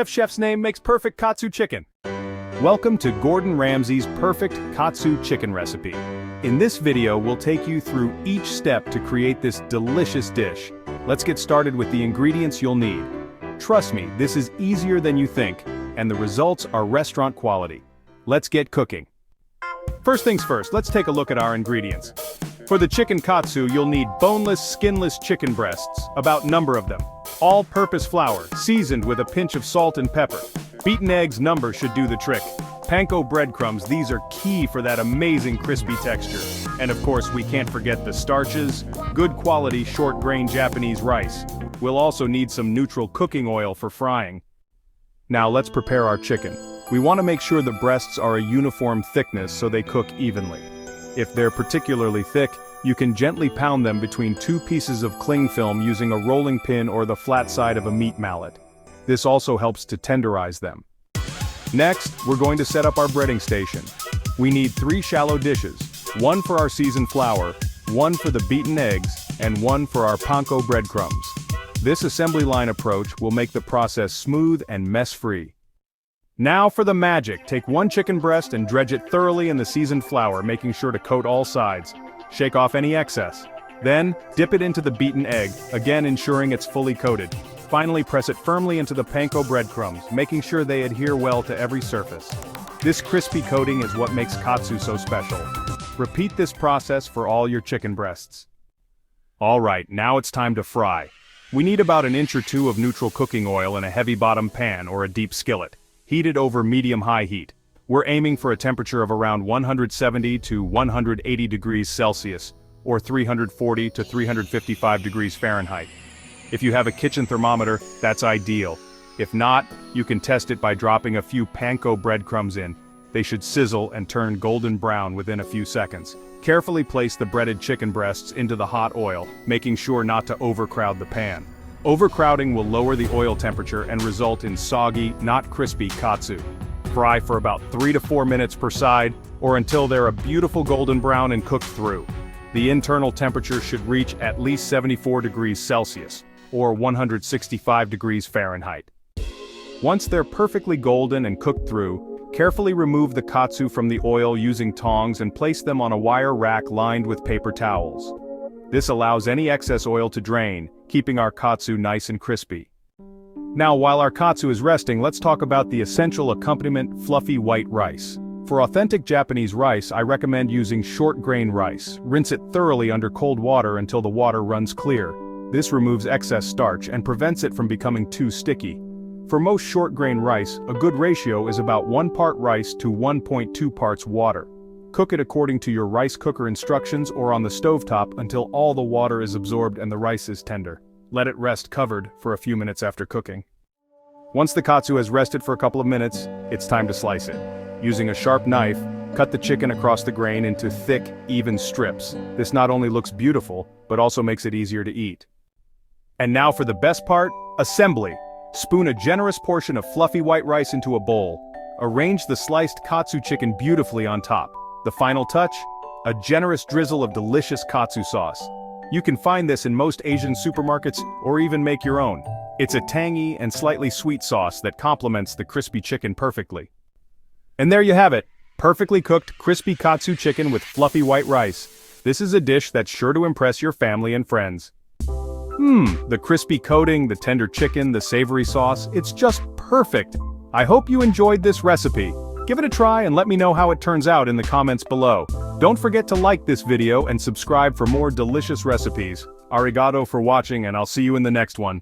Chef's name makes perfect katsu chicken. Welcome to Gordon Ramsay's perfect katsu chicken recipe. In this video, we'll take you through each step to create this delicious dish. Let's get started with the ingredients you'll need. Trust me, this is easier than you think, and the results are restaurant quality. Let's get cooking. First things first, let's take a look at our ingredients. For the chicken katsu, you'll need boneless, skinless chicken breasts, about number of them. All-purpose flour, seasoned with a pinch of salt and pepper. Beaten eggs number should do the trick. Panko breadcrumbs, these are key for that amazing crispy texture. And of course, we can't forget the starches, good quality short-grain Japanese rice. We'll also need some neutral cooking oil for frying. Now let's prepare our chicken. We want to make sure the breasts are a uniform thickness so they cook evenly. If they're particularly thick, you can gently pound them between two pieces of cling film using a rolling pin or the flat side of a meat mallet. This also helps to tenderize them. Next, we're going to set up our breading station. We need 3 shallow dishes, one for our seasoned flour, one for the beaten eggs, and one for our panko breadcrumbs. This assembly line approach will make the process smooth and mess-free. Now for the magic, take 1 chicken breast and dredge it thoroughly in the seasoned flour, making sure to coat all sides. Shake off any excess. Then, dip it into the beaten egg, again ensuring it's fully coated. Finally, press it firmly into the panko breadcrumbs, making sure they adhere well to every surface. This crispy coating is what makes katsu so special. Repeat this process for all your chicken breasts. Alright, now it's time to fry. We need about 1 or 2 inches of neutral cooking oil in a heavy bottom pan or a deep skillet. Heat it over medium-high heat. We're aiming for a temperature of around 170 to 180 degrees Celsius, or 340 to 355 degrees Fahrenheit. If you have a kitchen thermometer, that's ideal. If not, you can test it by dropping a few panko breadcrumbs in. They should sizzle and turn golden brown within a few seconds. Carefully place the breaded chicken breasts into the hot oil, making sure not to overcrowd the pan. Overcrowding will lower the oil temperature and result in soggy, not crispy katsu. Fry for about 3 to 4 minutes per side, or until they're a beautiful golden brown and cooked through. The internal temperature should reach at least 74 degrees Celsius, or 165 degrees Fahrenheit. Once they're perfectly golden and cooked through, carefully remove the katsu from the oil using tongs and place them on a wire rack lined with paper towels. This allows any excess oil to drain, keeping our katsu nice and crispy. Now, while our katsu is resting, let's talk about the essential accompaniment, fluffy white rice. For authentic Japanese rice, I recommend using short grain rice. Rinse it thoroughly under cold water until the water runs clear. This removes excess starch and prevents it from becoming too sticky. For most short grain rice, a good ratio is about 1 part rice to 1.2 parts water. Cook it according to your rice cooker instructions or on the stovetop until all the water is absorbed and the rice is tender. Let it rest covered for a few minutes after cooking. Once the katsu has rested for a couple of minutes, it's time to slice it. Using a sharp knife, cut the chicken across the grain into thick, even strips. This not only looks beautiful, but also makes it easier to eat. And now for the best part, assembly. Spoon a generous portion of fluffy white rice into a bowl. Arrange the sliced katsu chicken beautifully on top. The final touch? A generous drizzle of delicious katsu sauce. You can find this in most Asian supermarkets or even make your own. It's a tangy and slightly sweet sauce that complements the crispy chicken perfectly. And there you have it, perfectly cooked crispy katsu chicken with fluffy white rice. This is a dish that's sure to impress your family and friends. The crispy coating, the tender chicken, the savory sauce, it's just perfect. I hope you enjoyed this recipe. Give it a try and let me know how it turns out in the comments below. Don't forget to like this video and subscribe for more delicious recipes. Arigato for watching, and I'll see you in the next one.